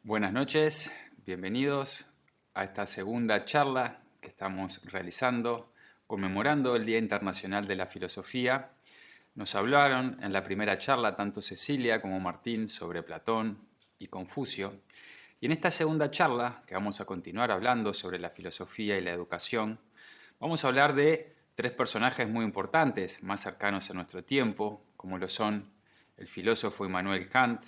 Buenas noches, bienvenidos a esta segunda charla que estamos realizando conmemorando el Día Internacional de la Filosofía. Nos hablaron en la primera charla tanto Cecilia como Martín sobre Platón y Confucio. Y en esta segunda charla, que vamos a continuar hablando sobre la filosofía y la educación, vamos a hablar de tres personajes muy importantes, más cercanos a nuestro tiempo, como lo son el filósofo Immanuel Kant,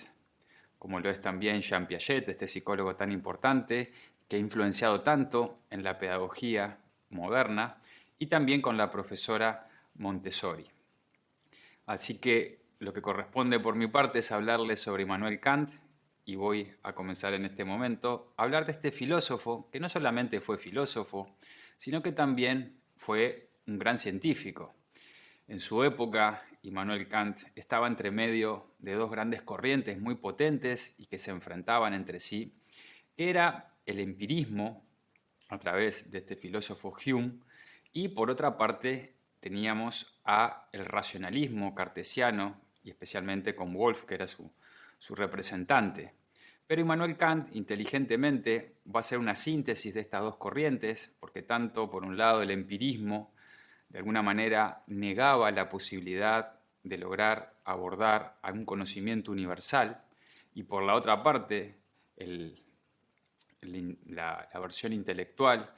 como lo es también Jean Piaget, este psicólogo tan importante que ha influenciado tanto en la pedagogía moderna, y también con la profesora Montessori. Así que lo que corresponde por mi parte es hablarles sobre Immanuel Kant, y voy a comenzar en este momento a hablar de este filósofo que no solamente fue filósofo, sino que también fue un gran científico. En su época, Immanuel Kant estaba entre medio de dos grandes corrientes muy potentes y que se enfrentaban entre sí, que era el empirismo, a través de este filósofo Hume, y por otra parte teníamos el racionalismo cartesiano, y especialmente con Wolff, que era su representante. Pero Immanuel Kant, inteligentemente, va a hacer una síntesis de estas dos corrientes, porque tanto, por un lado, el empirismo de alguna manera negaba la posibilidad de lograr abordar algún conocimiento universal, y por la otra parte la versión intelectual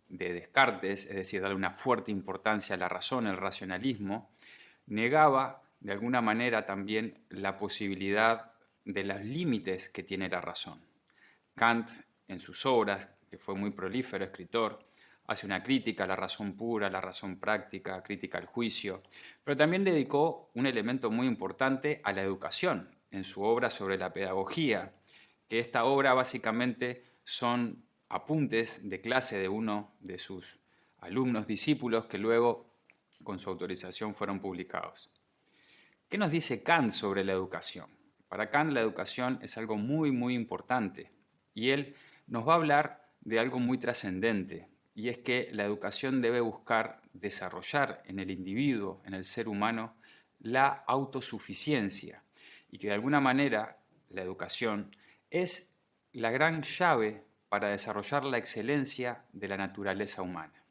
de Descartes, es decir, darle una fuerte importancia a la razón, el racionalismo, negaba de alguna manera también la posibilidad de los límites que tiene la razón. Kant, en sus obras, que fue muy prolífero escritor, hace una crítica a la razón pura, a la razón práctica, crítica al juicio, pero también dedicó un elemento muy importante a la educación en su obra sobre la pedagogía, que esta obra básicamente son apuntes de clase de uno de sus alumnos discípulos que luego, con su autorización, fueron publicados. ¿Qué nos dice Kant sobre la educación? Para Kant la educación es algo muy importante, y él nos va a hablar de algo muy trascendente, y es que la educación debe buscar desarrollar en el individuo, en el ser humano, la autosuficiencia, y que de alguna manera la educación es la gran llave para desarrollar la excelencia de la naturaleza humana.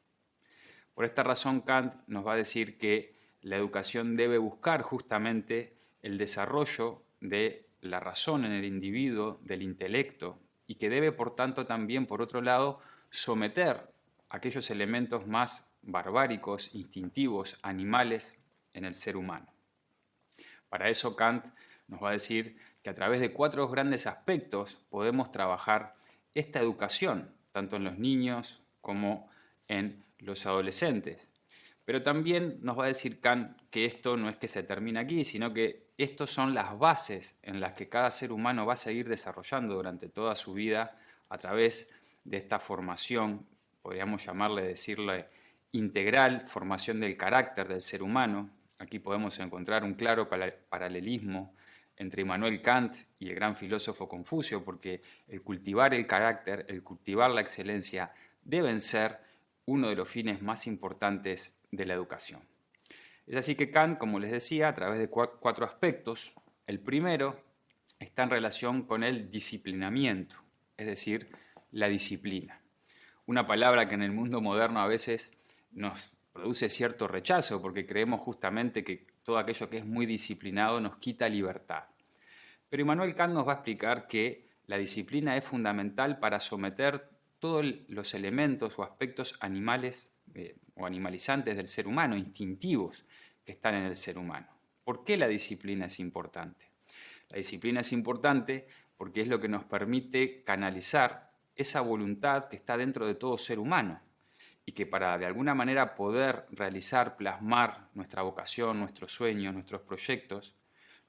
Por esta razón, Kant nos va a decir que la educación debe buscar justamente el desarrollo de la razón en el individuo, del intelecto, y que debe, por tanto, también, por otro lado, someter aquellos elementos más barbáricos, instintivos, animales en el ser humano. Para eso, Kant nos va a decir que a través de cuatro grandes aspectos podemos trabajar esta educación, tanto en los niños como en los adolescentes. Pero también nos va a decir Kant que esto no es que se termine aquí, sino que estos son las bases en las que cada ser humano va a seguir desarrollando durante toda su vida a través de esta formación, podríamos decirle integral, formación del carácter del ser humano. Aquí podemos encontrar un claro paralelismo entre Immanuel Kant y el gran filósofo Confucio, porque el cultivar el carácter, el cultivar la excelencia, deben ser uno de los fines más importantes de la educación. Es así que Kant, como les decía, a través de cuatro aspectos. El primero está en relación con el disciplinamiento, es decir, la disciplina. Una palabra que en el mundo moderno a veces nos produce cierto rechazo, porque creemos justamente que todo aquello que es muy disciplinado nos quita libertad. Pero Immanuel Kant nos va a explicar que la disciplina es fundamental para someter todos los elementos o aspectos animales o animalizantes del ser humano, instintivos que están en el ser humano. ¿Por qué la disciplina es importante? La disciplina es importante porque es lo que nos permite canalizar esa voluntad que está dentro de todo ser humano, y que para de alguna manera poder realizar, plasmar nuestra vocación, nuestros sueños, nuestros proyectos,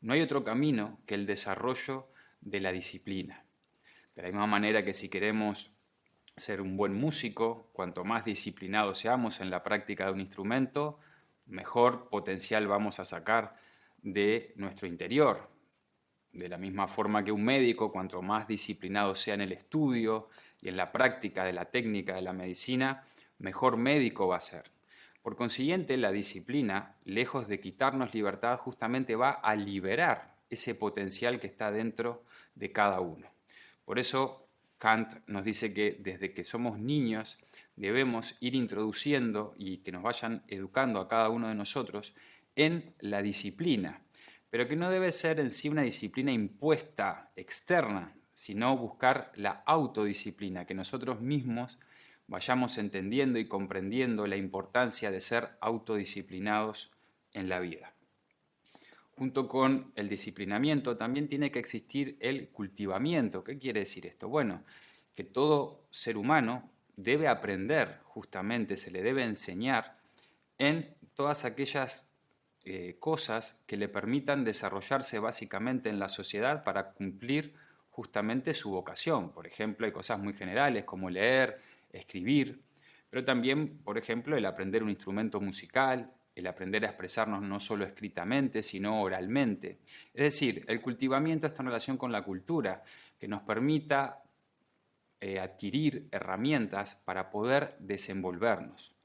no hay otro camino que el desarrollo de la disciplina. De la misma manera que si queremos ser un buen músico, cuanto más disciplinados seamos en la práctica de un instrumento, mejor potencial vamos a sacar de nuestro interior. De la misma forma que un médico, cuanto más disciplinado sea en el estudio y en la práctica de la técnica de la medicina, mejor médico va a ser. Por consiguiente, la disciplina, lejos de quitarnos libertad, justamente va a liberar ese potencial que está dentro de cada uno. Por eso Kant nos dice que desde que somos niños debemos ir introduciendo y que nos vayan educando a cada uno de nosotros en la disciplina, pero que no debe ser en sí una disciplina impuesta externa, sino buscar la autodisciplina, que nosotros mismos vayamos entendiendo y comprendiendo la importancia de ser autodisciplinados en la vida. Junto con el disciplinamiento también tiene que existir el cultivamiento. ¿Qué quiere decir esto? Bueno, que todo ser humano debe aprender, justamente se le debe enseñar en todas aquellas cosas que le permitan desarrollarse básicamente en la sociedad para cumplir justamente su vocación. Por ejemplo, hay cosas muy generales como leer, escribir, pero también, por ejemplo, el aprender un instrumento musical, el aprender a expresarnos no solo escritamente, sino oralmente. Es decir, el cultivamiento está en relación con la cultura, que nos permita adquirir herramientas para poder desenvolvernos.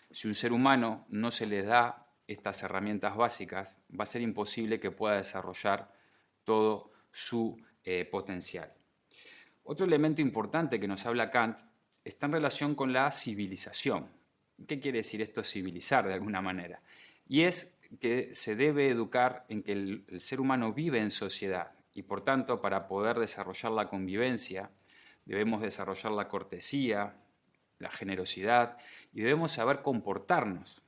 Si un ser humano no se le da estas herramientas básicas, va a ser imposible que pueda desarrollar todo su potencial. Otro elemento importante que nos habla Kant está en relación con la civilización. ¿Qué quiere decir esto civilizar de alguna manera? Y es que se debe educar en que el ser humano vive en sociedad y por tanto para poder desarrollar la convivencia debemos desarrollar la cortesía, la generosidad y debemos saber comportarnos.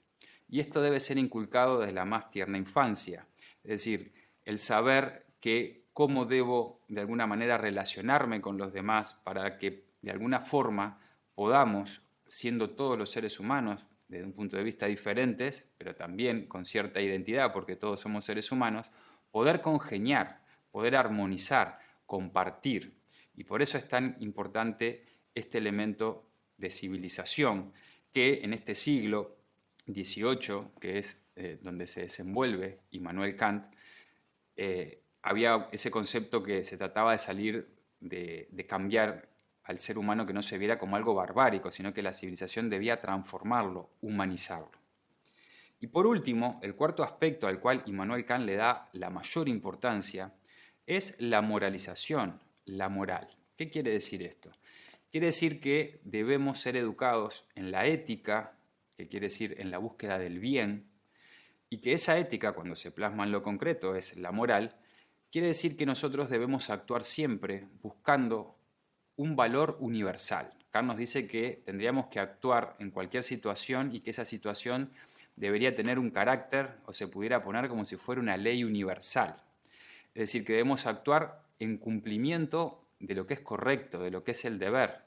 Y esto debe ser inculcado desde la más tierna infancia, es decir, el saber que cómo debo de alguna manera relacionarme con los demás para que de alguna forma podamos, siendo todos los seres humanos desde un punto de vista diferentes, pero también con cierta identidad porque todos somos seres humanos, poder congeniar, poder armonizar, compartir. Y por eso es tan importante este elemento de civilización que en este siglo XVIII, que es donde se desenvuelve Immanuel Kant, había ese concepto que se trataba de salir, de cambiar al ser humano, que no se viera como algo barbárico, sino que la civilización debía transformarlo, humanizarlo. Y por último, el cuarto aspecto al cual Immanuel Kant le da la mayor importancia es la moralización, la moral. ¿Qué quiere decir esto? Quiere decir que debemos ser educados en la ética, que quiere decir en la búsqueda del bien, y que esa ética, cuando se plasma en lo concreto, es la moral, quiere decir que nosotros debemos actuar siempre buscando un valor universal. Kant nos dice que tendríamos que actuar en cualquier situación y que esa situación debería tener un carácter o se pudiera poner como si fuera una ley universal. Es decir, que debemos actuar en cumplimiento de lo que es correcto, de lo que es el deber,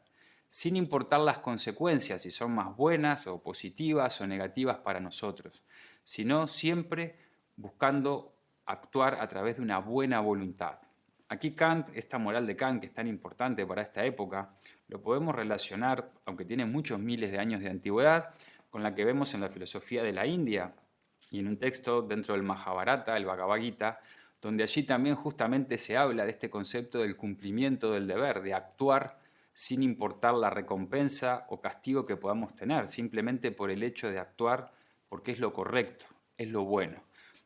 sin importar las consecuencias, si son más buenas o positivas o negativas para nosotros, sino siempre buscando actuar a través de una buena voluntad. Aquí Kant, esta moral de Kant, que es tan importante para esta época, lo podemos relacionar, aunque tiene muchos miles de años de antigüedad, con la que vemos en la filosofía de la India y en un texto dentro del Mahabharata, el Bhagavad Gita, donde allí también justamente se habla de este concepto del cumplimiento del deber, de actuar sin importar la recompensa o castigo que podamos tener, simplemente por el hecho de actuar porque es lo correcto, es lo bueno.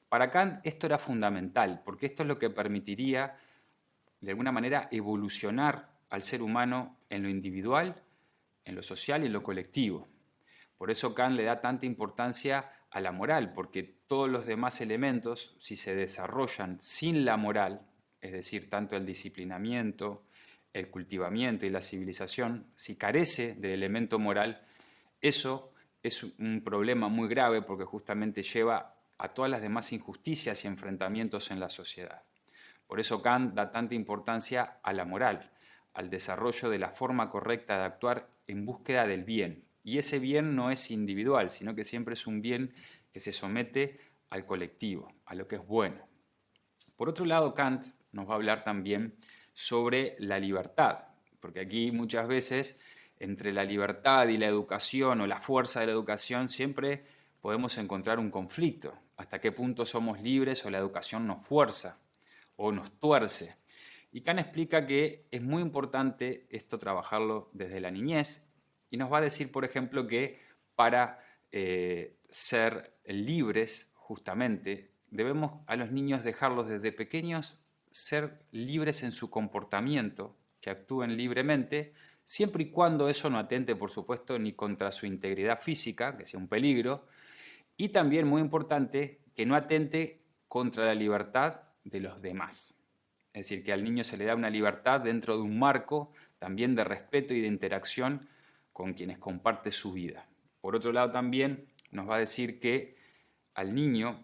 Para Kant esto era fundamental, porque esto es lo que permitiría de alguna manera evolucionar al ser humano en lo individual, en lo social y en lo colectivo. Por eso Kant le da tanta importancia a la moral, porque todos los demás elementos, si se desarrollan sin la moral, es decir, tanto el disciplinamiento, el cultivamiento y la civilización, si carece del elemento moral, eso es un problema muy grave porque justamente lleva a todas las demás injusticias y enfrentamientos en la sociedad. Por eso Kant da tanta importancia a la moral, al desarrollo de la forma correcta de actuar en búsqueda del bien. Y ese bien no es individual, sino que siempre es un bien que se somete al colectivo, a lo que es bueno. Por otro lado, Kant nos va a hablar también sobre la libertad, porque aquí muchas veces entre la libertad y la educación o la fuerza de la educación siempre podemos encontrar un conflicto. ¿Hasta qué punto somos libres o la educación nos fuerza o nos tuerce? Y Kant explica que es muy importante esto trabajarlo desde la niñez y nos va a decir, por ejemplo, que para ser libres, justamente, debemos a los niños dejarlos desde pequeños ser libres en su comportamiento, que que actúen libremente, siempre y cuando eso no atente, por supuesto, ni contra su integridad física, que sea un peligro, y también, muy importante, que no atente contra la libertad de los demás. Es decir, que al niño se le da una libertad dentro de un marco también de respeto y de interacción con quienes comparte su vida. Por otro lado, también nos va a decir que al niño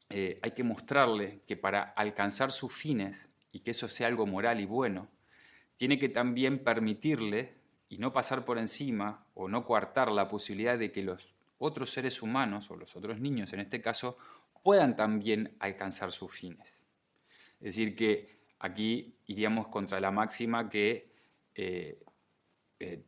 hay que mostrarle que para alcanzar sus fines y que eso sea algo moral y bueno, tiene que también permitirle y no pasar por encima o no coartar la posibilidad de que los otros seres humanos o los otros niños en este caso puedan también alcanzar sus fines. Es decir, que aquí iríamos contra la máxima que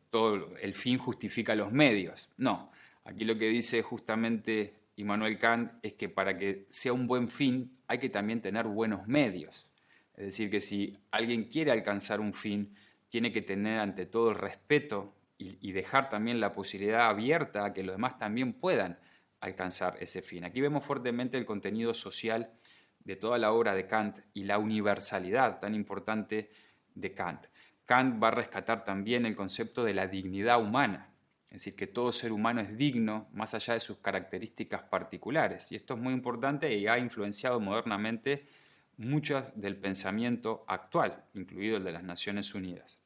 todo el fin justifica los medios. No, aquí lo que dice justamente Immanuel Kant es que para que sea un buen fin hay que también tener buenos medios. Es decir, que si alguien quiere alcanzar un fin, tiene que tener ante todo el respeto y dejar también la posibilidad abierta a que los demás también puedan alcanzar ese fin. Aquí vemos fuertemente el contenido social de toda la obra de Kant y la universalidad tan importante de Kant. Kant va a rescatar también el concepto de la dignidad humana, es decir, que todo ser humano es digno más allá de sus características particulares. Y esto es muy importante y ha influenciado modernamente mucho del pensamiento actual, incluido el de las Naciones Unidas.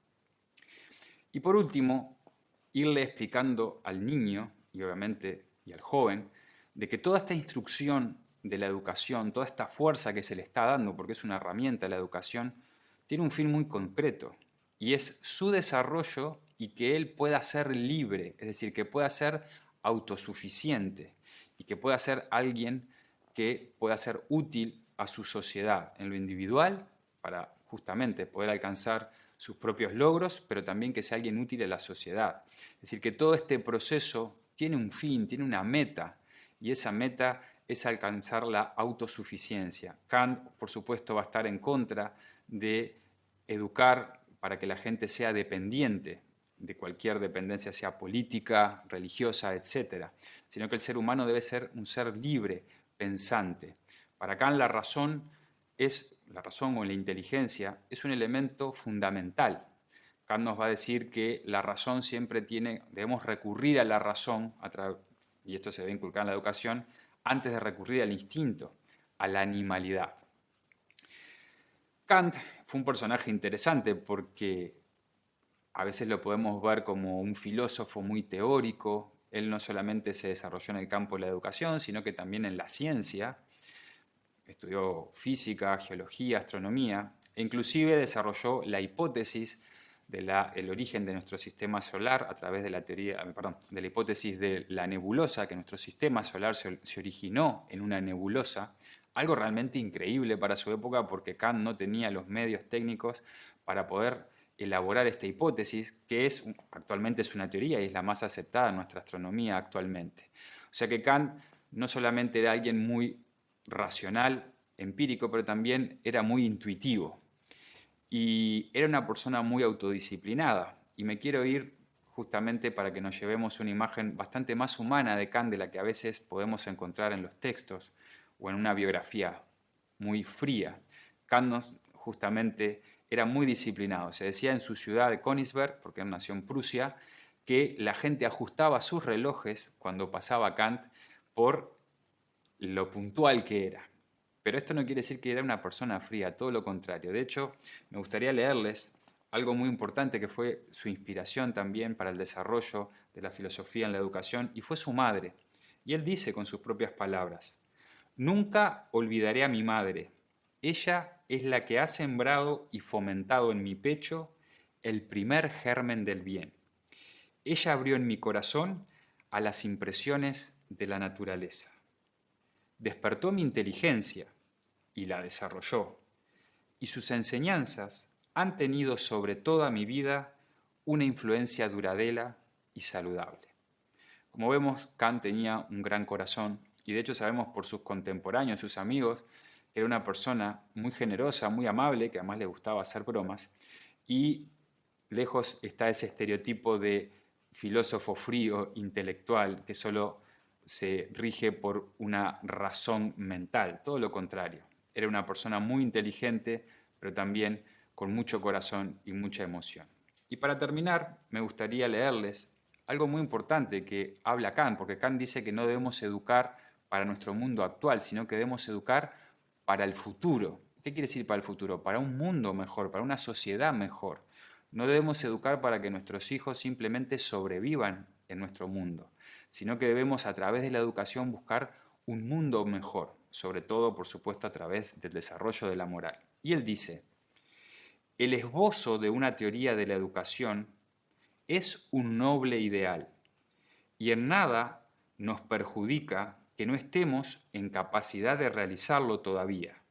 Y por último, irle explicando al niño y obviamente y al joven de que toda esta instrucción de la educación, toda esta fuerza que se le está dando, porque es una herramienta la educación, tiene un fin muy concreto y es su desarrollo y que él pueda ser libre, es decir, que pueda ser autosuficiente y que pueda ser alguien que pueda ser útil a su sociedad en lo individual para justamente poder alcanzar sus propios logros, pero también que sea alguien útil a la sociedad. Es decir, que todo este proceso tiene un fin, tiene una meta, y esa meta es alcanzar la autosuficiencia. Kant, por supuesto, va a estar en contra de educar para que la gente sea dependiente de cualquier dependencia, sea política, religiosa, etc., sino que el ser humano debe ser un ser libre, pensante. Para Kant la razón o la inteligencia es un elemento fundamental. Kant nos va a decir que la razón siempre debemos recurrir a la razón, y esto se debe inculcar en la educación, antes de recurrir al instinto, a la animalidad. Kant fue un personaje interesante porque a veces lo podemos ver como un filósofo muy teórico. Él no solamente se desarrolló en el campo de la educación, sino que también en la ciencia. Estudió física, geología, astronomía, e inclusive desarrolló la hipótesis del origen de nuestro sistema solar a través de la hipótesis de la nebulosa, que nuestro sistema solar se originó en una nebulosa, algo realmente increíble para su época porque Kant no tenía los medios técnicos para poder elaborar esta hipótesis, que actualmente es una teoría y es la más aceptada en nuestra astronomía actualmente. O sea que Kant no solamente era alguien muy racional, empírico, pero también era muy intuitivo. Y era una persona muy autodisciplinada. Y me quiero ir justamente para que nos llevemos una imagen bastante más humana de Kant de la que a veces podemos encontrar en los textos o en una biografía muy fría. Kant justamente era muy disciplinado. Se decía en su ciudad de Königsberg, porque él nació en Prusia, que la gente ajustaba sus relojes cuando pasaba Kant por lo puntual que era. Pero esto no quiere decir que era una persona fría, todo lo contrario. De hecho, me gustaría leerles algo muy importante que fue su inspiración también para el desarrollo de la filosofía en la educación, y fue su madre. Y él dice con sus propias palabras: «Nunca olvidaré a mi madre. Ella es la que ha sembrado y fomentado en mi pecho el primer germen del bien. Ella abrió en mi corazón a las impresiones de la naturaleza. Despertó mi inteligencia y la desarrolló, y sus enseñanzas han tenido sobre toda mi vida una influencia duradera y saludable». Como vemos, Kant tenía un gran corazón, y de hecho sabemos por sus contemporáneos, sus amigos, que era una persona muy generosa, muy amable, que además le gustaba hacer bromas, y lejos está ese estereotipo de filósofo frío, intelectual, que solo se rige por una razón mental, todo lo contrario. Era una persona muy inteligente, pero también con mucho corazón y mucha emoción. Y para terminar, me gustaría leerles algo muy importante que habla Kant, porque Kant dice que no debemos educar para nuestro mundo actual, sino que debemos educar para el futuro. ¿Qué quiere decir para el futuro? Para un mundo mejor, para una sociedad mejor. No debemos educar para que nuestros hijos simplemente sobrevivan en nuestro mundo, sino que debemos a través de la educación buscar un mundo mejor, sobre todo, por supuesto, a través del desarrollo de la moral. Y él dice, el esbozo de una teoría de la educación es un noble ideal y en nada nos perjudica que no estemos en capacidad de realizarlo todavía,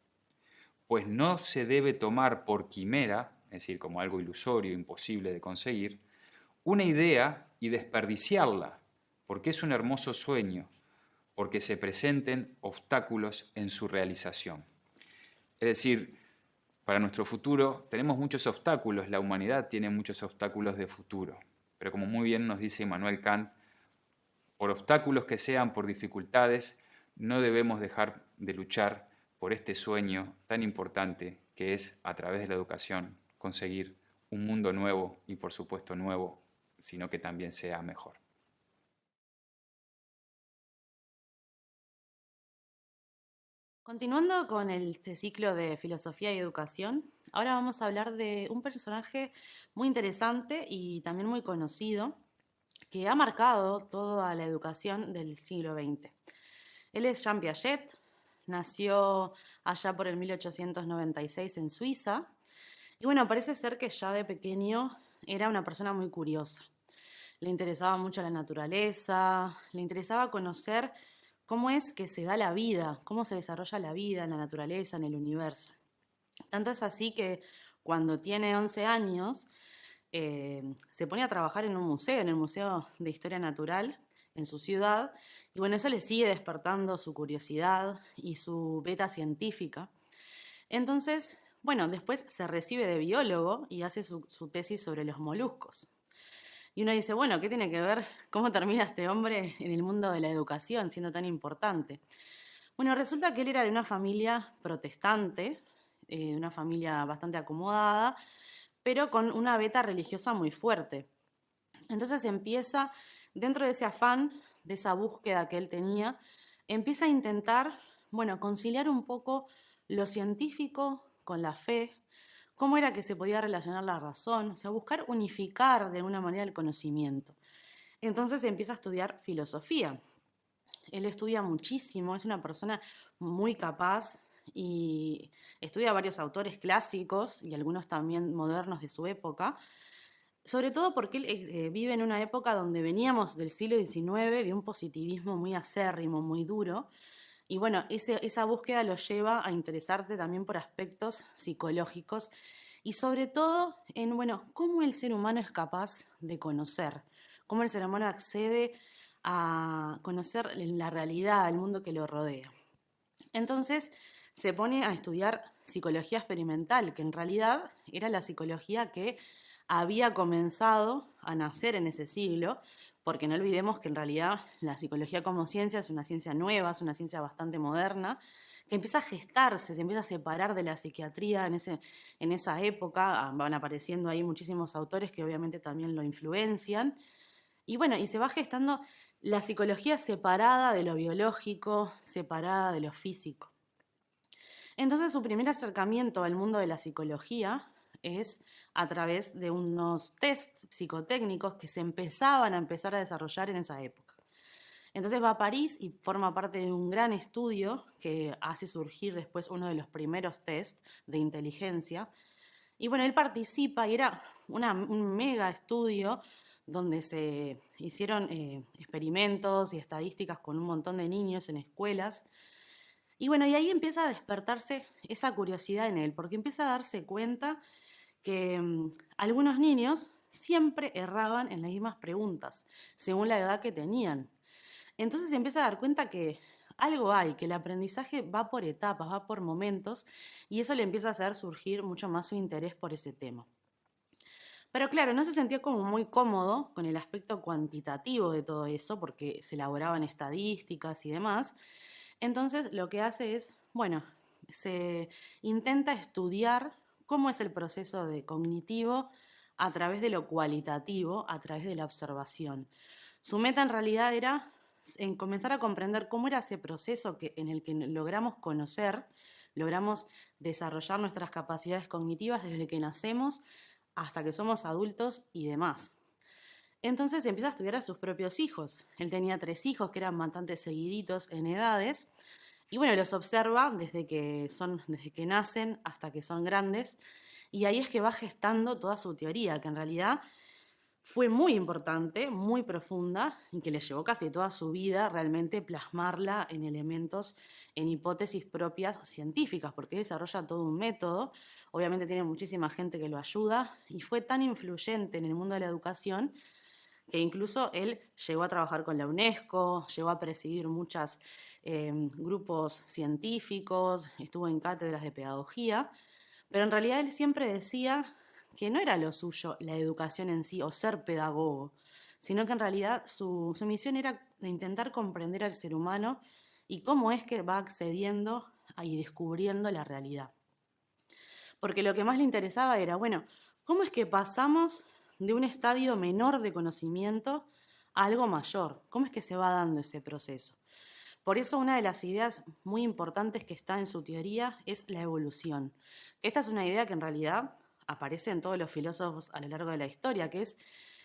pues no se debe tomar por quimera, es decir, como algo ilusorio, imposible de conseguir, una idea y desperdiciarla, porque es un hermoso sueño, porque se presenten obstáculos en su realización. Es decir, para nuestro futuro tenemos muchos obstáculos, la humanidad tiene muchos obstáculos de futuro, pero como muy bien nos dice Immanuel Kant, por obstáculos que sean, por dificultades, no debemos dejar de luchar por este sueño tan importante que es, a través de la educación, conseguir un mundo nuevo y, por supuesto, nuevo, sino que también sea mejor. Continuando con este ciclo de filosofía y educación, ahora vamos a hablar de un personaje muy interesante y también muy conocido que ha marcado toda la educación del siglo XX. Él es Jean Piaget, nació allá por el 1896 en Suiza y bueno, parece ser que ya de pequeño era una persona muy curiosa. Le interesaba mucho la naturaleza, le interesaba conocer cómo es que se da la vida, cómo se desarrolla la vida en la naturaleza, en el universo. Tanto es así que cuando tiene 11 años se pone a trabajar en un museo, en el Museo de Historia Natural, en su ciudad, y bueno, eso le sigue despertando su curiosidad y su beta científica. Entonces, bueno, después se recibe de biólogo y hace su tesis sobre los moluscos. Y uno dice, bueno, ¿qué tiene que ver cómo termina este hombre en el mundo de la educación, siendo tan importante? Bueno, resulta que él era de una familia protestante, una familia bastante acomodada, pero con una beta religiosa muy fuerte. Entonces empieza, dentro de ese afán, de esa búsqueda que él tenía, empieza a intentar, bueno, conciliar un poco lo científico con la fe, cómo era que se podía relacionar la razón, o sea, buscar unificar de alguna manera el conocimiento. Entonces empieza a estudiar filosofía. Él estudia muchísimo, es una persona muy capaz y estudia varios autores clásicos y algunos también modernos de su época, sobre todo porque él vive en una época donde veníamos del siglo XIX, de un positivismo muy acérrimo, muy duro, y bueno, esa búsqueda lo lleva a interesarse también por aspectos psicológicos y sobre todo en, bueno, cómo el ser humano es capaz de conocer, cómo el ser humano accede a conocer la realidad, el mundo que lo rodea. Entonces se pone a estudiar psicología experimental, que en realidad era la psicología que había comenzado a nacer en ese siglo, porque no olvidemos que en realidad la psicología como ciencia es una ciencia nueva, es una ciencia bastante moderna, que empieza a gestarse, se empieza a separar de la psiquiatría en esa época, van apareciendo ahí muchísimos autores que obviamente también lo influencian, y bueno, y se va gestando la psicología separada de lo biológico, separada de lo físico. Entonces su primer acercamiento al mundo de la psicología es a través de unos tests psicotécnicos que se empezaban a empezar a desarrollar en esa época. Entonces va a París y forma parte de un gran estudio que hace surgir después uno de los primeros tests de inteligencia. Y bueno, él participa y era un mega estudio donde se hicieron experimentos y estadísticas con un montón de niños en escuelas. Y bueno, y ahí empieza a despertarse esa curiosidad en él, porque empieza a darse cuenta que algunos niños siempre erraban en las mismas preguntas, según la edad que tenían. Entonces se empieza a dar cuenta que algo hay, que el aprendizaje va por etapas, va por momentos, y eso le empieza a hacer surgir mucho más su interés por ese tema. Pero claro, no se sentía como muy cómodo con el aspecto cuantitativo de todo eso, porque se elaboraban estadísticas y demás. Entonces lo que hace es, bueno, se intenta estudiar cómo es el proceso cognitivo a través de lo cualitativo, a través de la observación. Su meta en realidad era en comenzar a comprender cómo era ese proceso en el que logramos conocer, logramos desarrollar nuestras capacidades cognitivas desde que nacemos hasta que somos adultos y demás. Entonces empieza a estudiar a sus propios hijos. Él tenía 3 hijos que eran bastante seguiditos en edades. Y bueno, los observa desde que nacen hasta que son grandes. Y ahí es que va gestando toda su teoría, que en realidad fue muy importante, muy profunda, y que le llevó casi toda su vida realmente plasmarla en elementos, en hipótesis propias científicas, porque desarrolla todo un método. Obviamente tiene muchísima gente que lo ayuda, y fue tan influyente en el mundo de la educación que incluso él llegó a trabajar con la UNESCO, llegó a presidir muchos grupos científicos, estuvo en cátedras de pedagogía, pero en realidad él siempre decía que no era lo suyo la educación en sí o ser pedagogo, sino que en realidad su misión era de intentar comprender al ser humano y cómo es que va accediendo y descubriendo la realidad. Porque lo que más le interesaba era, bueno, ¿cómo es que pasamos de un estadio menor de conocimiento a algo mayor? ¿Cómo es que se va dando ese proceso? Por eso una de las ideas muy importantes que está en su teoría es la evolución. Esta es una idea que en realidad aparece en todos los filósofos a lo largo de la historia, que es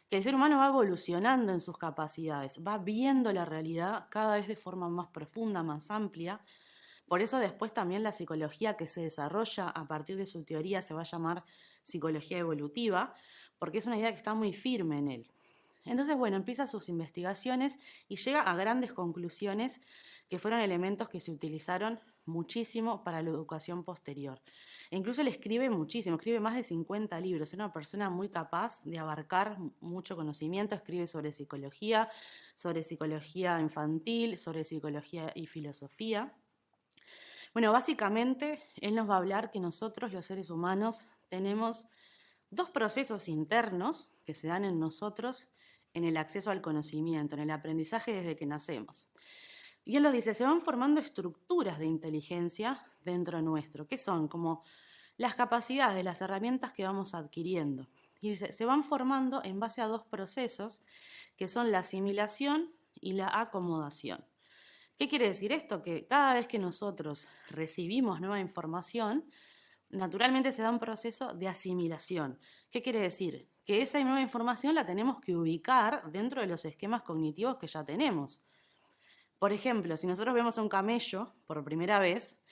que el ser humano va evolucionando en sus capacidades, va viendo la realidad cada vez de forma más profunda, más amplia. Por eso después también la psicología que se desarrolla a partir de su teoría se va a llamar psicología evolutiva, porque es una idea que está muy firme en él. Entonces, bueno, empieza sus investigaciones y llega a grandes conclusiones que fueron elementos que se utilizaron muchísimo para la educación posterior. E incluso él escribe muchísimo, escribe más de 50 libros, es una persona muy capaz de abarcar mucho conocimiento, escribe sobre psicología infantil, sobre psicología y filosofía. Bueno, básicamente él nos va a hablar que nosotros, los seres humanos, tenemos 2 procesos internos que se dan en nosotros en el acceso al conocimiento, en el aprendizaje desde que nacemos. Y él nos dice, se van formando estructuras de inteligencia dentro nuestro, que son como las capacidades, las herramientas que vamos adquiriendo. Y dice, se van formando en base a 2 procesos, que son la asimilación y la acomodación. ¿Qué quiere decir esto? Que cada vez que nosotros recibimos nueva información, naturalmente se da un proceso de asimilación. ¿Qué quiere decir? Que esa nueva información la tenemos que ubicar dentro de los esquemas cognitivos que ya tenemos. Por ejemplo, si nosotros vemos a un camello por primera vez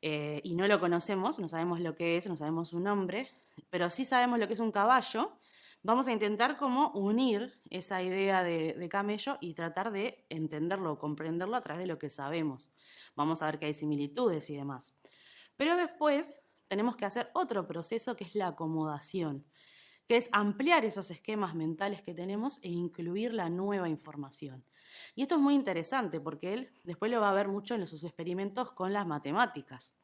y no lo conocemos, no sabemos lo que es, no sabemos su nombre, pero sí sabemos lo que es un caballo, vamos a intentar como unir esa idea de camello y tratar de entenderlo o comprenderlo a través de lo que sabemos. Vamos a ver que hay similitudes y demás. Pero después tenemos que hacer otro proceso que es la acomodación, que es ampliar esos esquemas mentales que tenemos e incluir la nueva información. Y esto es muy interesante porque él después lo va a ver mucho en sus experimentos con las matemáticas.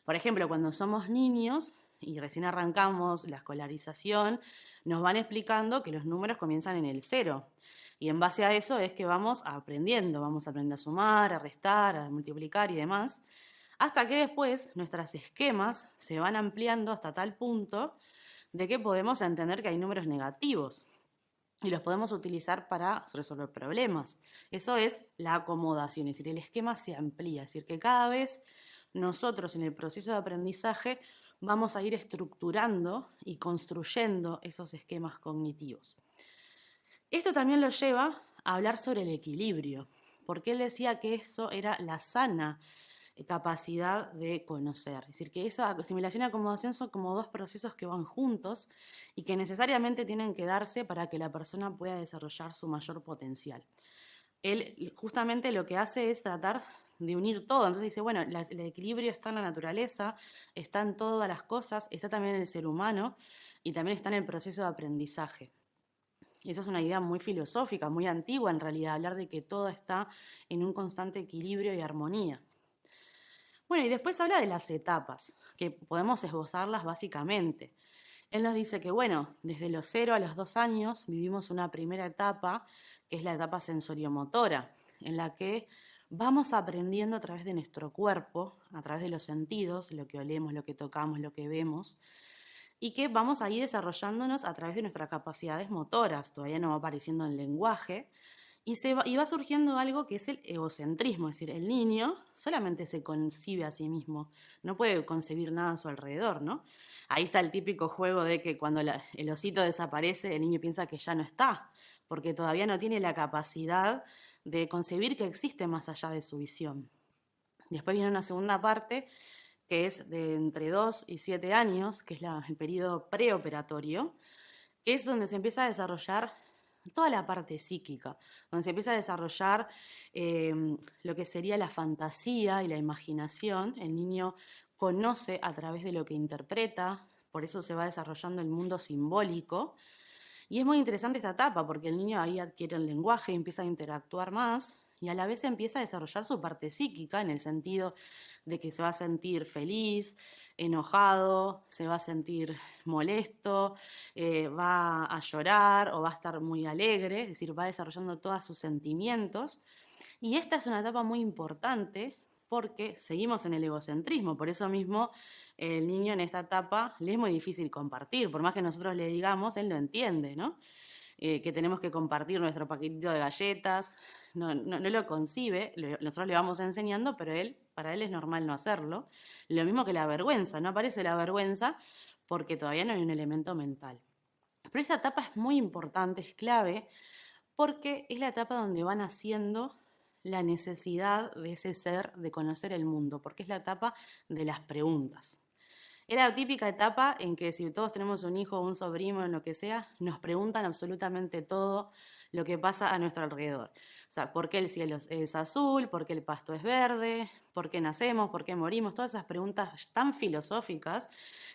Por ejemplo, cuando somos niños y recién arrancamos la escolarización, nos van explicando que los números comienzan en el 0. Y en base a eso es que vamos aprendiendo a sumar, a restar, a multiplicar y demás, hasta que después nuestros esquemas se van ampliando hasta tal punto de que podemos entender que hay números negativos y los podemos utilizar para resolver problemas. Eso es la acomodación, es decir, el esquema se amplía, es decir, que cada vez nosotros en el proceso de aprendizaje vamos a ir estructurando y construyendo esos esquemas cognitivos. Esto también lo lleva a hablar sobre el equilibrio, porque él decía que eso era la sana capacidad de conocer. Es decir, que esa asimilación y acomodación son como 2 procesos que van juntos y que necesariamente tienen que darse para que la persona pueda desarrollar su mayor potencial. Él justamente lo que hace es tratar de unir todo. Entonces dice, bueno, el equilibrio está en la naturaleza, está en todas las cosas, está también en el ser humano y también está en el proceso de aprendizaje. Y eso es una idea muy filosófica, muy antigua en realidad, hablar de que todo está en un constante equilibrio y armonía. Bueno, y después habla de las etapas, que podemos esbozarlas básicamente. Él nos dice que, bueno, desde los 0 a los 2 años vivimos una primera etapa, que es la etapa sensoriomotora, en la que vamos aprendiendo a través de nuestro cuerpo, a través de los sentidos, lo que olemos, lo que tocamos, lo que vemos, y que vamos a ir desarrollándonos a través de nuestras capacidades motoras, todavía no va apareciendo el lenguaje, y va surgiendo algo que es el egocentrismo, es decir, el niño solamente se concibe a sí mismo, no puede concebir nada a su alrededor, ¿no? Ahí está el típico juego de que cuando el osito desaparece, el niño piensa que ya no está, porque todavía no tiene la capacidad de concebir que existe más allá de su visión. Después viene una segunda parte que es de entre 2 y 7 años, que es el periodo preoperatorio, que es donde se empieza a desarrollar toda la parte psíquica, donde se empieza a desarrollar lo que sería la fantasía y la imaginación. El niño conoce a través de lo que interpreta, por eso se va desarrollando el mundo simbólico. Y es muy interesante esta etapa porque el niño ahí adquiere el lenguaje, empieza a interactuar más y a la vez empieza a desarrollar su parte psíquica en el sentido de que se va a sentir feliz, enojado, se va a sentir molesto, va a llorar o va a estar muy alegre, es decir, va desarrollando todos sus sentimientos. Y esta es una etapa muy importante porque seguimos en el egocentrismo, por eso mismo el niño en esta etapa le es muy difícil compartir, por más que nosotros le digamos, él no entiende, ¿no? Que tenemos que compartir nuestro paquetito de galletas, no lo concibe, nosotros le vamos enseñando, pero para él es normal no hacerlo. Lo mismo que la vergüenza, no aparece la vergüenza porque todavía no hay un elemento mental. Pero esta etapa es muy importante, es clave, porque es la etapa donde van haciendo la necesidad de ese ser de conocer el mundo, porque es la etapa de las preguntas. Es la típica etapa en que si todos tenemos un hijo o un sobrino, en lo que sea, nos preguntan absolutamente todo lo que pasa a nuestro alrededor. O sea, ¿por qué el cielo es azul? ¿Por qué el pasto es verde? ¿Por qué nacemos? ¿Por qué morimos? Todas esas preguntas tan filosóficas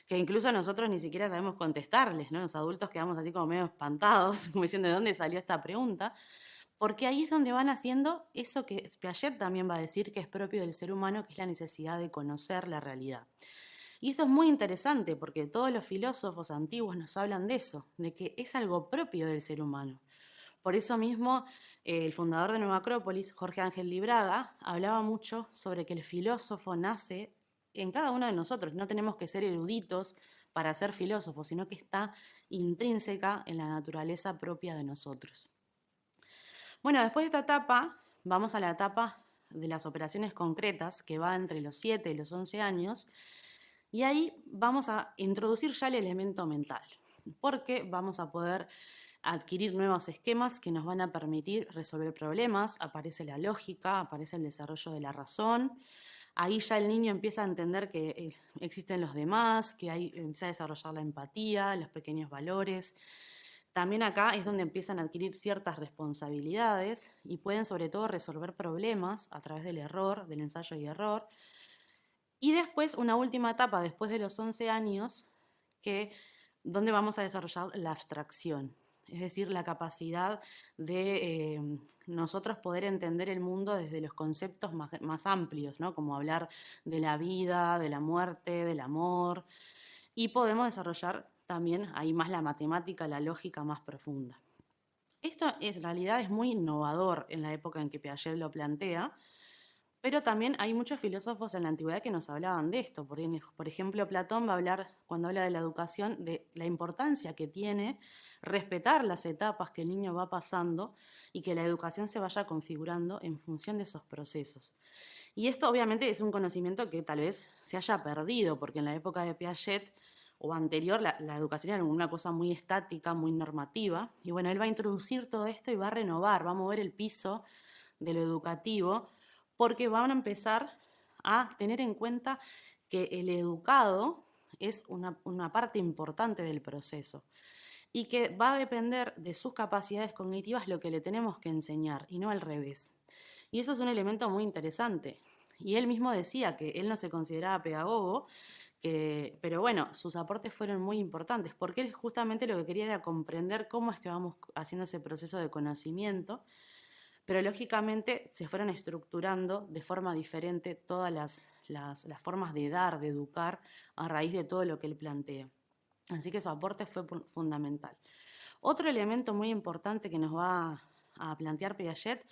que incluso nosotros ni siquiera sabemos contestarles, ¿no? Los adultos quedamos así como medio espantados, como diciendo, ¿de dónde salió esta pregunta? Porque ahí es donde van haciendo eso que Piaget también va a decir que es propio del ser humano, que es la necesidad de conocer la realidad. Y eso es muy interesante porque todos los filósofos antiguos nos hablan de eso, de que es algo propio del ser humano. Por eso mismo, el fundador de Nueva Acrópolis, Jorge Ángel Libraga, hablaba mucho sobre que el filósofo nace en cada uno de nosotros. No tenemos que ser eruditos para ser filósofos, sino que está intrínseca en la naturaleza propia de nosotros. Bueno, después de esta etapa, vamos a la etapa de las operaciones concretas, que va entre los 7 y los 11 años, y ahí vamos a introducir ya el elemento mental, porque vamos a poder adquirir nuevos esquemas que nos van a permitir resolver problemas, aparece la lógica, aparece el desarrollo de la razón. Ahí ya el niño empieza a entender que existen los demás, que ahí empieza a desarrollar la empatía, los pequeños valores. También acá es donde empiezan a adquirir ciertas responsabilidades y pueden sobre todo resolver problemas a través del error, del ensayo y error. Y después, una última etapa, después de los 11 años, donde vamos a desarrollar la abstracción, es decir, la capacidad de nosotros poder entender el mundo desde los conceptos más amplios, ¿no? Como hablar de la vida, de la muerte, del amor, y podemos desarrollar también ahí más la matemática, la lógica más profunda. Esto en realidad es muy innovador en la época en que Piaget lo plantea, pero también hay muchos filósofos en la antigüedad que nos hablaban de esto. Por ejemplo, Platón va a hablar, cuando habla de la educación, de la importancia que tiene respetar las etapas que el niño va pasando y que la educación se vaya configurando en función de esos procesos. Y esto obviamente es un conocimiento que tal vez se haya perdido, porque en la época de Piaget o anterior la educación era una cosa muy estática, muy normativa. Y bueno, él va a introducir todo esto y va a renovar, va a mover el piso de lo educativo, porque van a empezar a tener en cuenta que el educado es una parte importante del proceso y que va a depender de sus capacidades cognitivas lo que le tenemos que enseñar y no al revés. Y eso es un elemento muy interesante. Y él mismo decía que él no se consideraba pedagogo, pero bueno, sus aportes fueron muy importantes, porque él justamente lo que quería era comprender cómo es que vamos haciendo ese proceso de conocimiento, pero lógicamente se fueron estructurando de forma diferente todas las formas de dar, de educar, a raíz de todo lo que él plantea. Así que su aporte fue fundamental. Otro elemento muy importante que nos va a plantear Piaget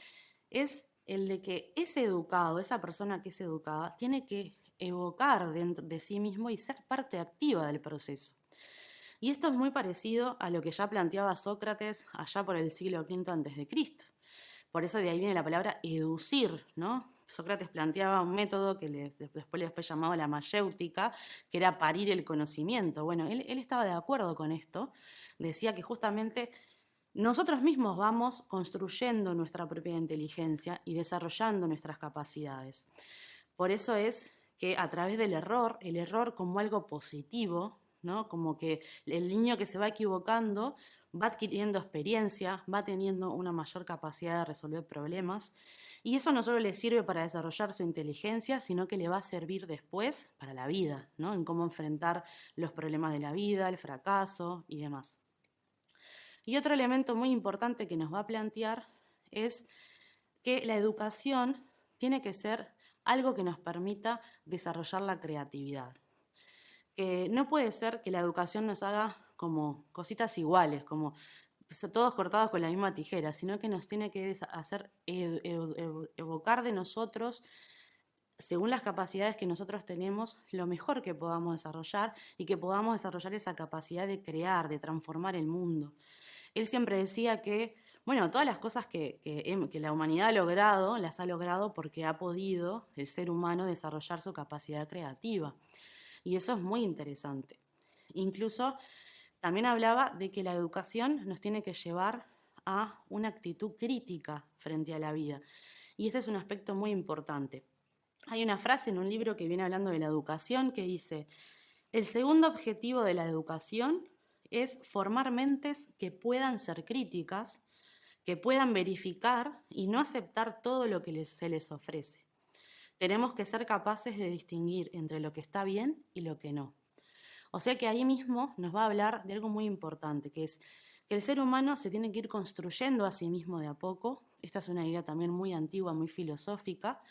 es el de que ese educado, esa persona que es educada, tiene que evocar dentro de sí mismo y ser parte activa del proceso. Y esto es muy parecido a lo que ya planteaba Sócrates allá por el siglo V a.C. Por eso de ahí viene la palabra educir, ¿no? Sócrates planteaba un método que después fue llamado la mayéutica, que era parir el conocimiento. Bueno, él estaba de acuerdo con esto. Decía que justamente nosotros mismos vamos construyendo nuestra propia inteligencia y desarrollando nuestras capacidades. Por eso es que a través del error, el error como algo positivo, ¿no? Como que el niño que se va equivocando va adquiriendo experiencia, va teniendo una mayor capacidad de resolver problemas, y eso no solo le sirve para desarrollar su inteligencia, sino que le va a servir después para la vida, ¿no? En cómo enfrentar los problemas de la vida, el fracaso y demás. Y otro elemento muy importante que nos va a plantear es que la educación tiene que ser algo que nos permita desarrollar la creatividad. Que no puede ser que la educación nos haga como cositas iguales, como todos cortados con la misma tijera, sino que nos tiene que hacer evocar de nosotros, según las capacidades que nosotros tenemos, lo mejor que podamos desarrollar y que podamos desarrollar esa capacidad de crear, de transformar el mundo. Él siempre decía que, bueno, todas las cosas que la humanidad ha logrado, las ha logrado porque ha podido el ser humano desarrollar su capacidad creativa. Y eso es muy interesante. Incluso también hablaba de que la educación nos tiene que llevar a una actitud crítica frente a la vida. Y este es un aspecto muy importante. Hay una frase en un libro que viene hablando de la educación que dice: el segundo objetivo de la educación es formar mentes que puedan ser críticas, que puedan verificar y no aceptar todo lo que se les ofrece. Tenemos que ser capaces de distinguir entre lo que está bien y lo que no. O sea que ahí mismo nos va a hablar de algo muy importante, que es que el ser humano se tiene que ir construyendo a sí mismo de a poco. Esta es una idea también muy antigua, muy filosófica,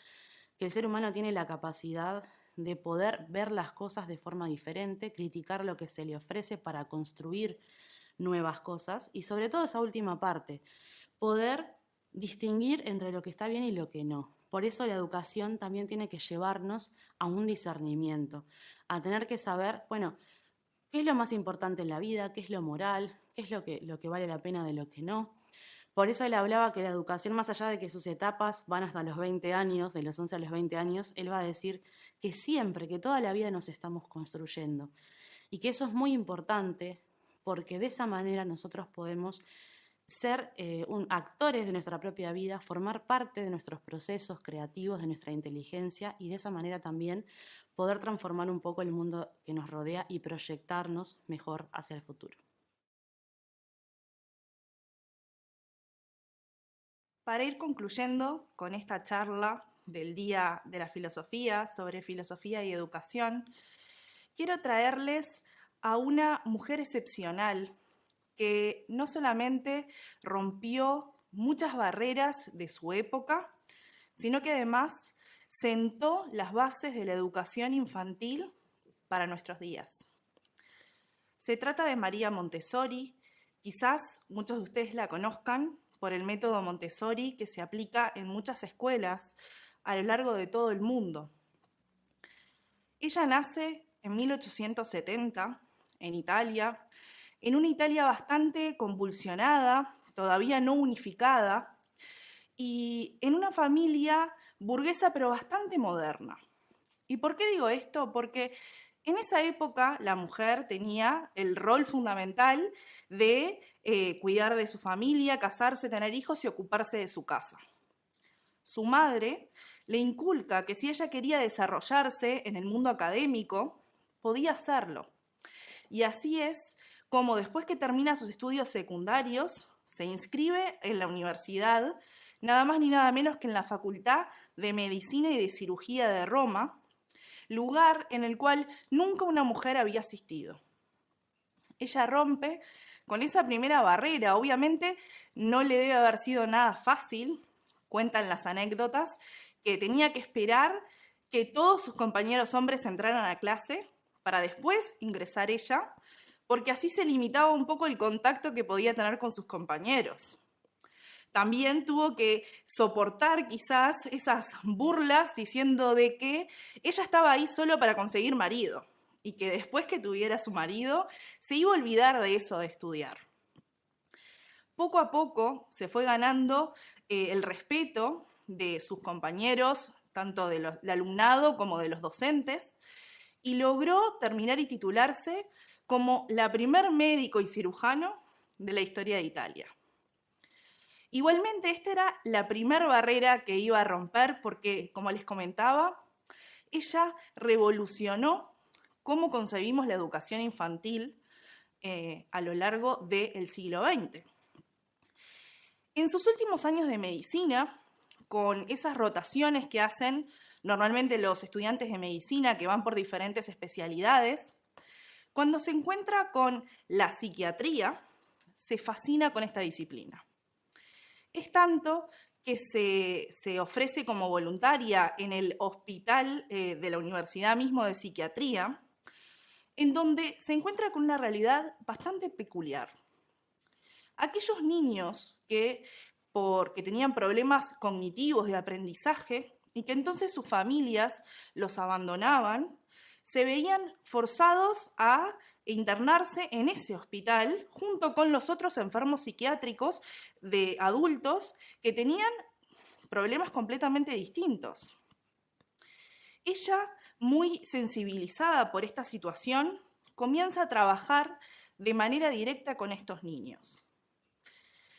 que el ser humano tiene la capacidad de poder ver las cosas de forma diferente, criticar lo que se le ofrece para construir nuevas cosas y sobre todo esa última parte, poder distinguir entre lo que está bien y lo que no. Por eso la educación también tiene que llevarnos a un discernimiento, a tener que saber, bueno, qué es lo más importante en la vida, qué es lo moral, qué es lo que vale la pena de lo que no. Por eso él hablaba que la educación, más allá de que sus etapas van hasta los 20 años, de los 11 a los 20 años, él va a decir que siempre, que toda la vida nos estamos construyendo. Y que eso es muy importante porque de esa manera nosotros podemos ser actores de nuestra propia vida, formar parte de nuestros procesos creativos, de nuestra inteligencia y de esa manera también poder transformar un poco el mundo que nos rodea y proyectarnos mejor hacia el futuro. Para ir concluyendo con esta charla del Día de la Filosofía sobre filosofía y educación, quiero traerles a una mujer excepcional que no solamente rompió muchas barreras de su época, sino que además sentó las bases de la educación infantil para nuestros días. Se trata de María Montessori. Quizás muchos de ustedes la conozcan por el método Montessori que se aplica en muchas escuelas a lo largo de todo el mundo. Ella nace en 1870 en Italia, en una Italia bastante convulsionada, todavía no unificada, y en una familia burguesa pero bastante moderna. ¿Y por qué digo esto? Porque en esa época la mujer tenía el rol fundamental de cuidar de su familia, casarse, tener hijos y ocuparse de su casa. Su madre le inculca que si ella quería desarrollarse en el mundo académico, podía hacerlo. Y así es como después que termina sus estudios secundarios, se inscribe en la universidad, nada más ni nada menos que en la Facultad de Medicina y de Cirugía de Roma, lugar en el cual nunca una mujer había asistido. Ella rompe con esa primera barrera. Obviamente no le debe haber sido nada fácil, cuentan las anécdotas, que tenía que esperar que todos sus compañeros hombres entraran a clase para después ingresar ella, porque así se limitaba un poco el contacto que podía tener con sus compañeros. También tuvo que soportar quizás esas burlas diciendo de que ella estaba ahí solo para conseguir marido y que después que tuviera su marido se iba a olvidar de eso de estudiar. Poco a poco se fue ganando el respeto de sus compañeros, tanto del alumnado como de los docentes, y logró terminar y titularse como la primer médico y cirujano de la historia de Italia. Igualmente, esta era la primera barrera que iba a romper porque, como les comentaba, ella revolucionó cómo concebimos la educación infantil a lo largo del siglo XX. En sus últimos años de medicina, con esas rotaciones que hacen normalmente los estudiantes de medicina que van por diferentes especialidades, cuando se encuentra con la psiquiatría, se fascina con esta disciplina. Es tanto que se ofrece como voluntaria en el hospital de la Universidad mismo de Psiquiatría, en donde se encuentra con una realidad bastante peculiar. Aquellos niños que tenían problemas cognitivos de aprendizaje y que entonces sus familias los abandonaban, se veían forzados a internarse en ese hospital junto con los otros enfermos psiquiátricos de adultos que tenían problemas completamente distintos. Ella, muy sensibilizada por esta situación, comienza a trabajar de manera directa con estos niños.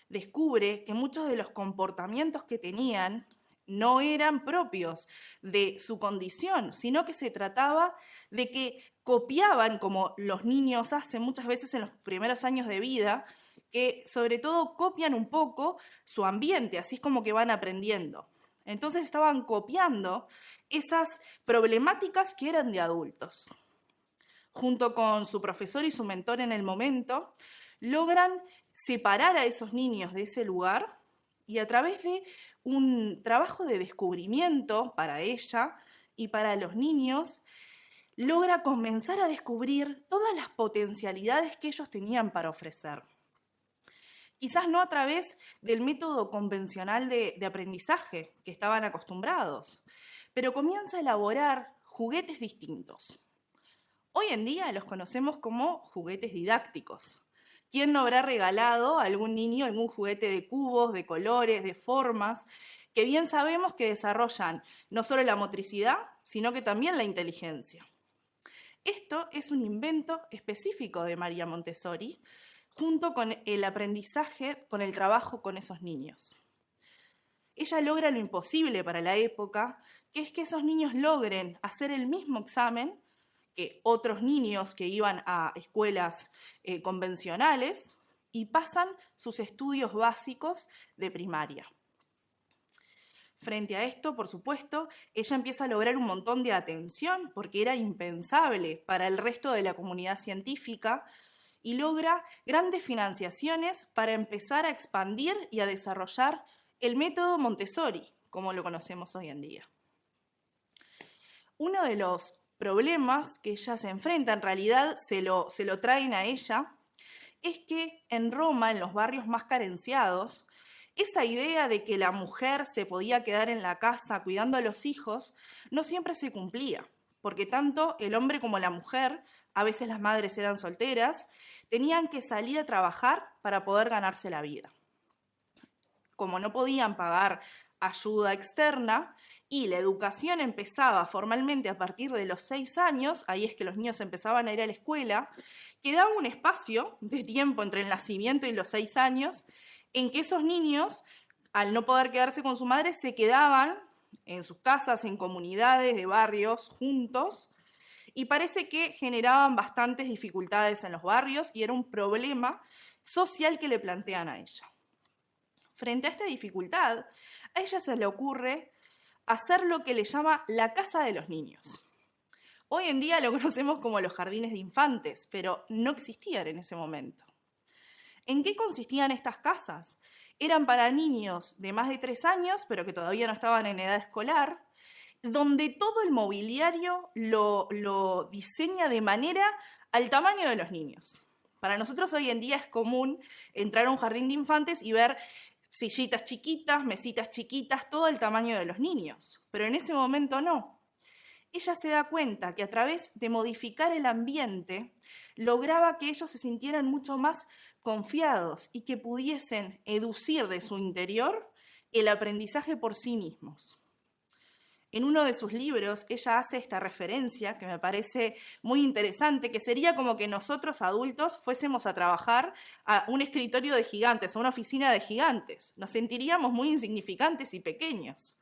Descubre que muchos de los comportamientos que tenían no eran propios de su condición, sino que se trataba de que copiaban, como los niños hacen muchas veces en los primeros años de vida, que sobre todo copian un poco su ambiente, así es como que van aprendiendo. Entonces estaban copiando esas problemáticas que eran de adultos. Junto con su profesor y su mentor en el momento, logran separar a esos niños de ese lugar y a través de un trabajo de descubrimiento para ella y para los niños, logra comenzar a descubrir todas las potencialidades que ellos tenían para ofrecer. Quizás no a través del método convencional de aprendizaje que estaban acostumbrados, pero comienza a elaborar juguetes distintos. Hoy en día los conocemos como juguetes didácticos. ¿Quién no habrá regalado a algún niño algún juguete de cubos, de colores, de formas, que bien sabemos que desarrollan no solo la motricidad, sino que también la inteligencia? Esto es un invento específico de María Montessori, junto con el aprendizaje, con el trabajo con esos niños. Ella logra lo imposible para la época, que es que esos niños logren hacer el mismo examen que otros niños que iban a escuelas convencionales y pasan sus estudios básicos de primaria. Frente a esto, por supuesto, ella empieza a lograr un montón de atención porque era impensable para el resto de la comunidad científica y logra grandes financiaciones para empezar a expandir y a desarrollar el método Montessori, como lo conocemos hoy en día. Uno de los problemas que ella se enfrenta, en realidad se lo traen a ella, es que en Roma, en los barrios más carenciados, esa idea de que la mujer se podía quedar en la casa cuidando a los hijos no siempre se cumplía, porque tanto el hombre como la mujer, a veces las madres eran solteras, tenían que salir a trabajar para poder ganarse la vida. Como no podían pagar ayuda externa y la educación empezaba formalmente a partir de los 6 años, ahí es que los niños empezaban a ir a la escuela, quedaba un espacio de tiempo entre el nacimiento y los 6 años en que esos niños, al no poder quedarse con su madre, se quedaban en sus casas, en comunidades de barrios, juntos, y parece que generaban bastantes dificultades en los barrios y era un problema social que le plantean a ella. Frente a esta dificultad, a ella se le ocurre hacer lo que le llama la casa de los niños. Hoy en día lo conocemos como los jardines de infantes, pero no existían en ese momento. ¿En qué consistían estas casas? Eran para niños de más de 3 años, pero que todavía no estaban en edad escolar, donde todo el mobiliario lo diseña de manera al tamaño de los niños. Para nosotros hoy en día es común entrar a un jardín de infantes y ver sillitas chiquitas, mesitas chiquitas, todo el tamaño de los niños, pero en ese momento no. ella se da cuenta que a través de modificar el ambiente lograba que ellos se sintieran mucho más confiados y que pudiesen educir de su interior el aprendizaje por sí mismos. En uno de sus libros ella hace esta referencia que me parece muy interesante, que sería como que nosotros adultos fuésemos a trabajar a un escritorio de gigantes, a una oficina de gigantes. Nos sentiríamos muy insignificantes y pequeños.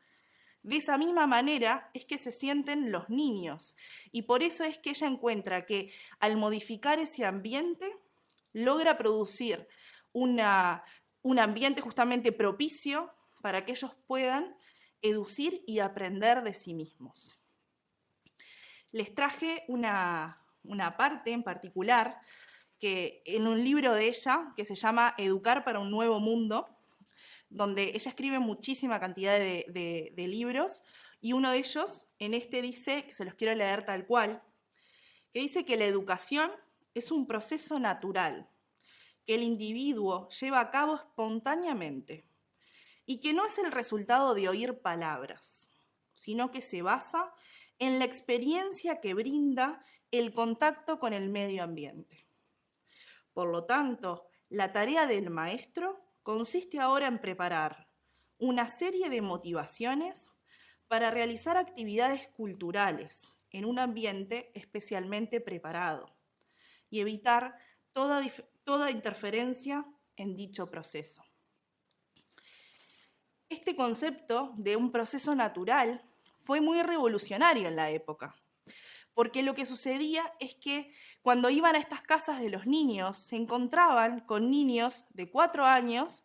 De esa misma manera es que se sienten los niños y por eso es que ella encuentra que al modificar ese ambiente logra producir un ambiente justamente propicio para que ellos puedan educir y aprender de sí mismos. Les traje una parte en particular que en un libro de ella que se llama Educar para un nuevo mundo, donde ella escribe muchísima cantidad de libros, y uno de ellos, en este dice, que se los quiero leer tal cual, que dice que la educación es un proceso natural, que el individuo lleva a cabo espontáneamente, y que no es el resultado de oír palabras, sino que se basa en la experiencia que brinda el contacto con el medio ambiente. Por lo tanto, la tarea del maestro consiste ahora en preparar una serie de motivaciones para realizar actividades culturales en un ambiente especialmente preparado y evitar toda interferencia en dicho proceso. Este concepto de un proceso natural fue muy revolucionario en la época, porque lo que sucedía es que cuando iban a estas casas de los niños, se encontraban con niños de 4 años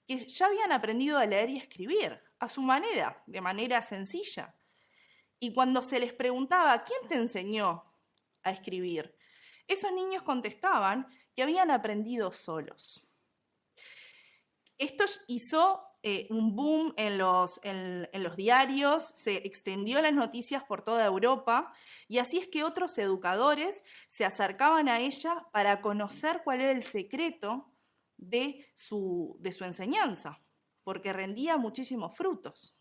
que ya habían aprendido a leer y escribir a su manera, de manera sencilla. Y cuando se les preguntaba, ¿quién te enseñó a escribir?, esos niños contestaban que habían aprendido solos. Esto hizo un boom en los diarios, se extendió las noticias por toda Europa y así es que otros educadores se acercaban a ella para conocer cuál era el secreto de su enseñanza, porque rendía muchísimos frutos.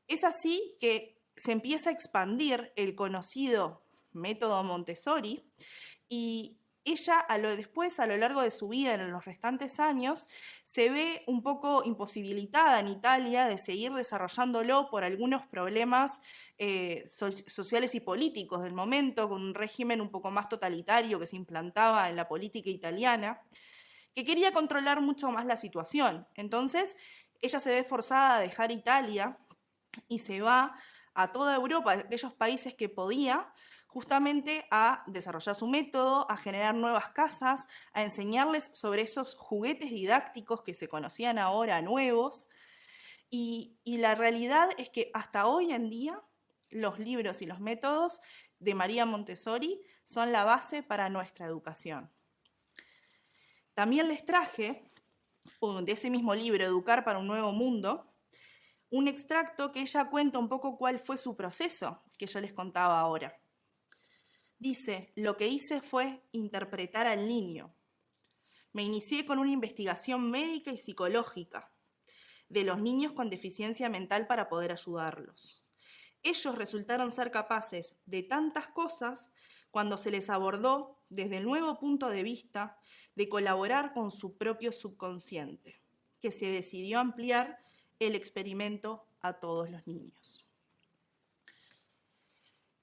Es así que se empieza a expandir el conocido método Montessori y ella después, a lo largo de su vida, en los restantes años, se ve un poco imposibilitada en Italia de seguir desarrollándolo por algunos problemas sociales y políticos del momento, con un régimen un poco más totalitario que se implantaba en la política italiana, que quería controlar mucho más la situación. Entonces, ella se ve forzada a dejar Italia y se va a toda Europa, a aquellos países que podía, justamente a desarrollar su método, a generar nuevas casas, a enseñarles sobre esos juguetes didácticos que se conocían ahora nuevos. Y la realidad es que hasta hoy en día los libros y los métodos de María Montessori son la base para nuestra educación. También les traje, de ese mismo libro, Educar para un nuevo mundo, un extracto que ella cuenta un poco cuál fue su proceso, que yo les contaba ahora. Dice, lo que hice fue interpretar al niño. Me inicié con una investigación médica y psicológica de los niños con deficiencia mental para poder ayudarlos. Ellos resultaron ser capaces de tantas cosas cuando se les abordó desde el nuevo punto de vista de colaborar con su propio subconsciente, que se decidió ampliar el experimento a todos los niños.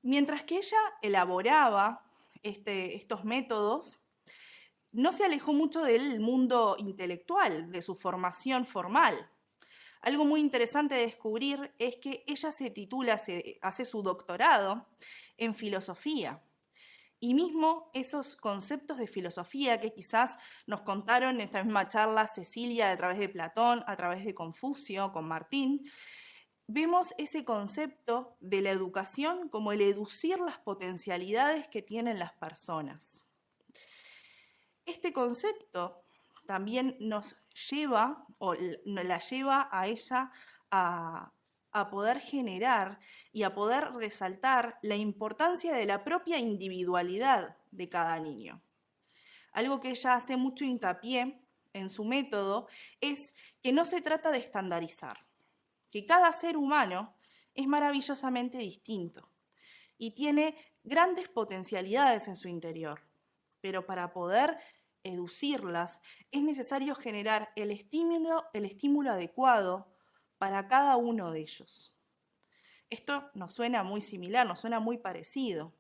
Mientras que ella elaboraba estos métodos, no se alejó mucho del mundo intelectual, de su formación formal. Algo muy interesante de descubrir es que ella hace su doctorado en filosofía. Y mismo esos conceptos de filosofía que quizás nos contaron en esta misma charla Cecilia a través de Platón, a través de Confucio, con Martín, vemos ese concepto de la educación como el educir las potencialidades que tienen las personas. Este concepto también nos lleva, o la lleva a ella a poder generar y a poder resaltar la importancia de la propia individualidad de cada niño. Algo que ella hace mucho hincapié en su método es que no se trata de estandarizar, que cada ser humano es maravillosamente distinto y tiene grandes potencialidades en su interior, pero para poder educirlas es necesario generar el estímulo adecuado para cada uno de ellos. Esto nos suena muy similar, nos suena muy parecido.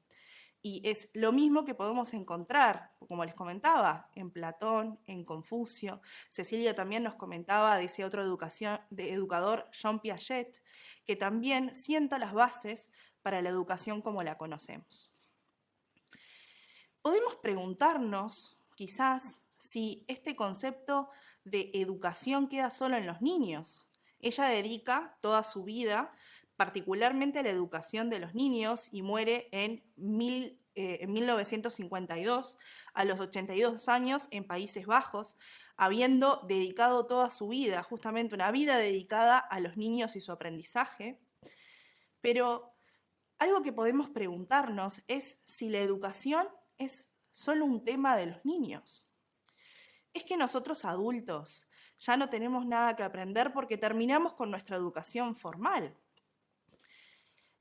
Y es lo mismo que podemos encontrar, como les comentaba, en Platón, en Confucio. Cecilia también nos comentaba de ese otro educador, Jean Piaget, que también sienta las bases para la educación como la conocemos. Podemos preguntarnos, quizás, si este concepto de educación queda solo en los niños. Ella dedica toda su vida particularmente a la educación de los niños y muere en 1952, a los 82 años, en Países Bajos, habiendo dedicado toda su vida, justamente una vida dedicada a los niños y su aprendizaje. Pero algo que podemos preguntarnos es si la educación es solo un tema de los niños. Es que nosotros adultos ya no tenemos nada que aprender porque terminamos con nuestra educación formal.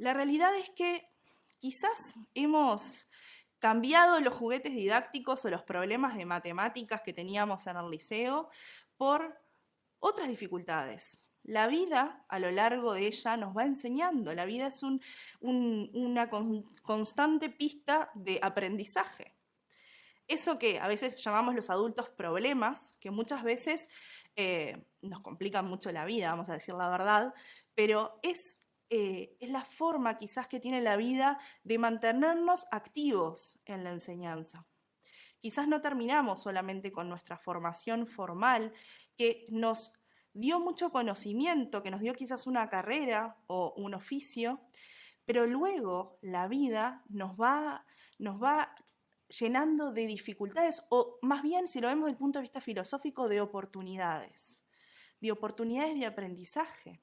La realidad es que quizás hemos cambiado los juguetes didácticos o los problemas de matemáticas que teníamos en el liceo por otras dificultades. La vida, a lo largo de ella, nos va enseñando. La vida es una constante pista de aprendizaje. Eso que a veces llamamos los adultos problemas, que muchas veces nos complican mucho la vida, vamos a decir la verdad, pero es la forma quizás que tiene la vida de mantenernos activos en la enseñanza. Quizás no terminamos solamente con nuestra formación formal, que nos dio mucho conocimiento, que nos dio quizás una carrera o un oficio, pero luego la vida nos va llenando de dificultades, o más bien, si lo vemos desde el punto de vista filosófico, de oportunidades de aprendizaje.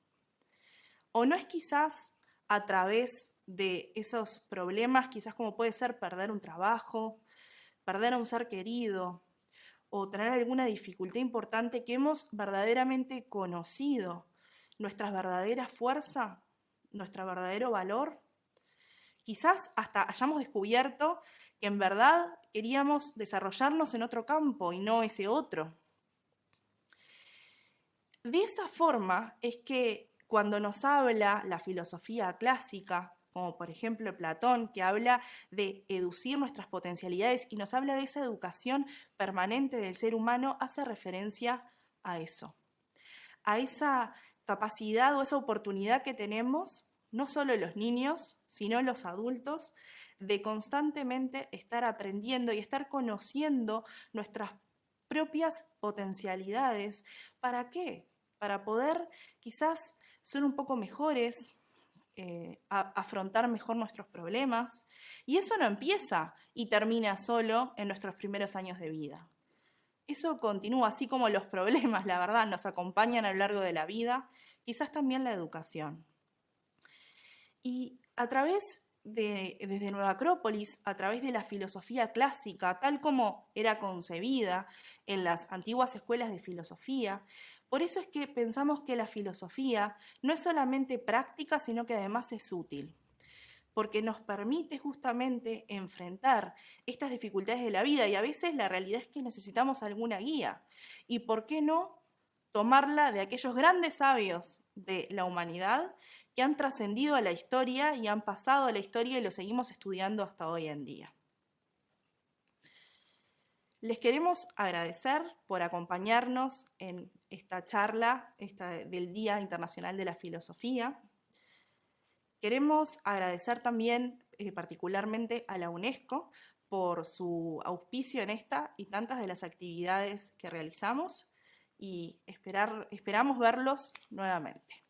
¿O no es quizás a través de esos problemas, quizás como puede ser perder un trabajo, perder a un ser querido, o tener alguna dificultad importante, que hemos verdaderamente conocido nuestra verdadera fuerza, nuestro verdadero valor? Quizás hasta hayamos descubierto que en verdad queríamos desarrollarnos en otro campo y no ese otro. De esa forma es que cuando nos habla la filosofía clásica, como por ejemplo Platón, que habla de educir nuestras potencialidades y nos habla de esa educación permanente del ser humano, hace referencia a eso, a esa capacidad o esa oportunidad que tenemos, no solo los niños, sino los adultos, de constantemente estar aprendiendo y estar conociendo nuestras propias potencialidades. ¿Para qué? Para poder quizás ser un poco mejores, afrontar mejor nuestros problemas. Y eso no empieza y termina solo en nuestros primeros años de vida. Eso continúa, así como los problemas, la verdad, nos acompañan a lo largo de la vida, quizás también la educación. Y a través desde Nueva Acrópolis, a través de la filosofía clásica, tal como era concebida en las antiguas escuelas de filosofía, por eso es que pensamos que la filosofía no es solamente práctica, sino que además es útil, porque nos permite justamente enfrentar estas dificultades de la vida, y a veces la realidad es que necesitamos alguna guía. ¿Y por qué no tomarla de aquellos grandes sabios de la humanidad que han trascendido a la historia y han pasado a la historia y lo seguimos estudiando hasta hoy en día? Les queremos agradecer por acompañarnos en esta charla del Día Internacional de la Filosofía. Queremos agradecer también particularmente a la UNESCO por su auspicio en esta y tantas de las actividades que realizamos, y esperamos verlos nuevamente.